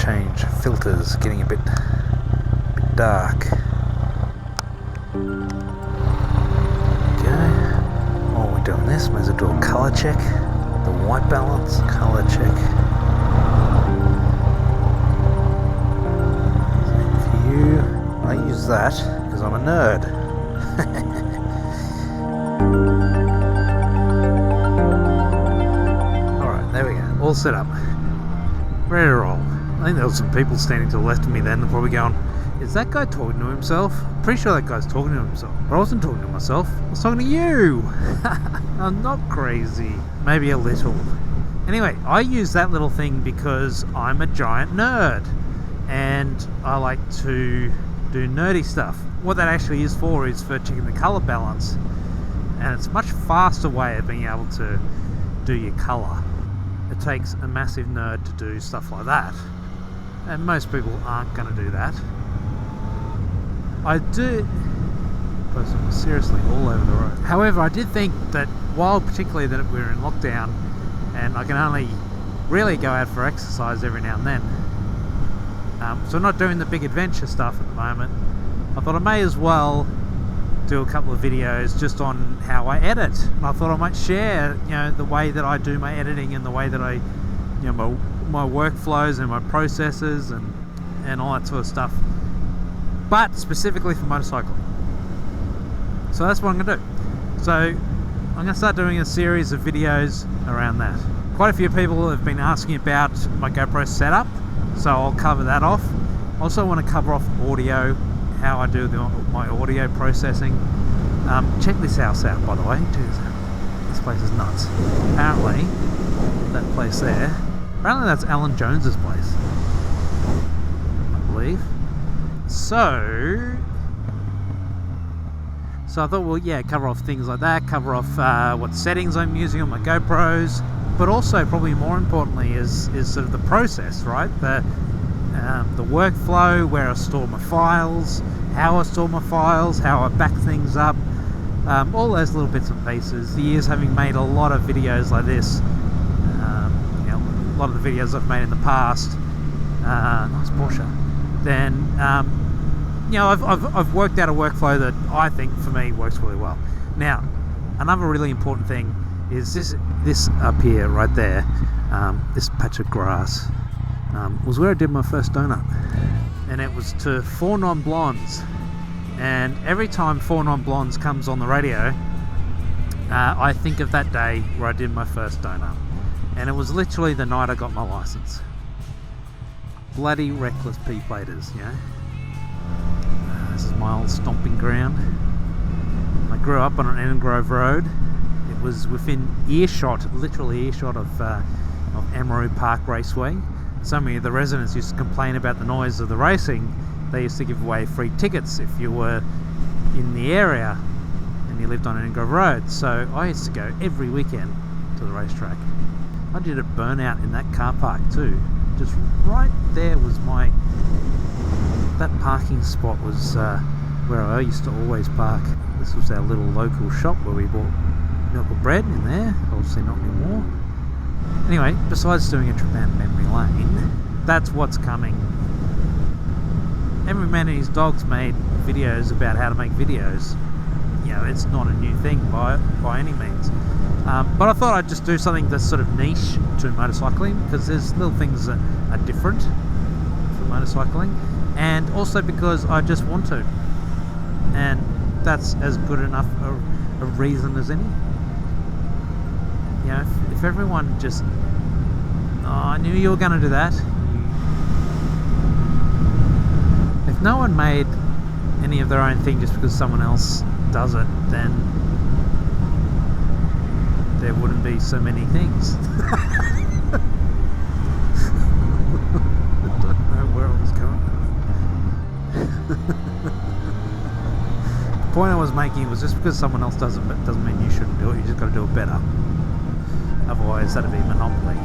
change filters, getting a bit dark. Okay. While we're doing this, may as well do a colour check. The white balance, colour check. Same for you. I use that because I'm a nerd. Alright, there we go. All set up. Ready to roll. I think there was some people standing to the left of me then, probably going, is that guy talking to himself? Pretty sure that guy's talking to himself. But I wasn't talking to myself. I was talking to you. I'm not crazy. Maybe a little. Anyway, I use that little thing because I'm a giant nerd. And I like to do nerdy stuff. What that actually is for checking the colour balance. And it's a much faster way of being able to do your colour. It takes a massive nerd to do stuff like that. And most people aren't going to do that. I do... person was seriously all over the road. However, I did think that while particularly that we're in lockdown and I can only really go out for exercise every now and then, so I'm not doing the big adventure stuff at the moment, I thought I may as well do a couple of videos just on how I edit. And I thought I might share, the way that I do my editing and the way that I, my workflows and my processes and all that sort of stuff, but specifically for motorcycling. So that's what I'm going to do. So I'm going to start doing a series of videos around that. Quite a few people have been asking about my GoPro setup, so I'll cover that off. Also want to cover off audio, how I do my audio processing. Check this house out, by the way. Jeez, this place is nuts. Apparently, that place there, apparently that's Alan Jones's place, I believe. So I thought, well, yeah, cover off things like that, cover off what settings I'm using on my GoPros, but also probably more importantly is sort of the process, right? The workflow, where I store my files, how I store my files, how I back things up, all those little bits and pieces. The years having made a lot of videos like this, a lot of the videos I've made in the past, nice Porsche, then I've worked out a workflow that I think for me works really well. Now, another really important thing is this up here, right there, this patch of grass, was where I did my first donut, and it was to 4 Non-Blondes. And every time 4 Non-Blondes comes on the radio, I think of that day where I did my first donut, and it was literally the night I got my license. Bloody reckless P-platers, This is my old stomping ground. I grew up on an Engrove Road. It was within earshot, literally earshot of Amaroo Park Raceway. So many of the residents used to complain about the noise of the racing. They used to give away free tickets if you were in the area and you lived on Engrove Road. So I used to go every weekend to the racetrack. I did a burnout in that car park too. Just right there was that parking spot was where I used to always park. This was our little local shop where we bought milk and bread in there. Obviously not anymore. Anyway, besides doing a trip down memory lane, that's what's coming. Every Man and His Dog's made videos about how to make videos. It's not a new thing by any means. But I thought I'd just do something that's sort of niche to motorcycling, because there's little things that are different for motorcycling, and also because I just want to, and that's as good enough a reason as any. If everyone just, I knew you were going to do that. If no one made any of their own thing just because someone else does it, then there wouldn't be so many things. I don't know where I was going. The point I was making was just because someone else does it, but doesn't mean you shouldn't do it. You just got to do it better. Otherwise, that'd be monopoly.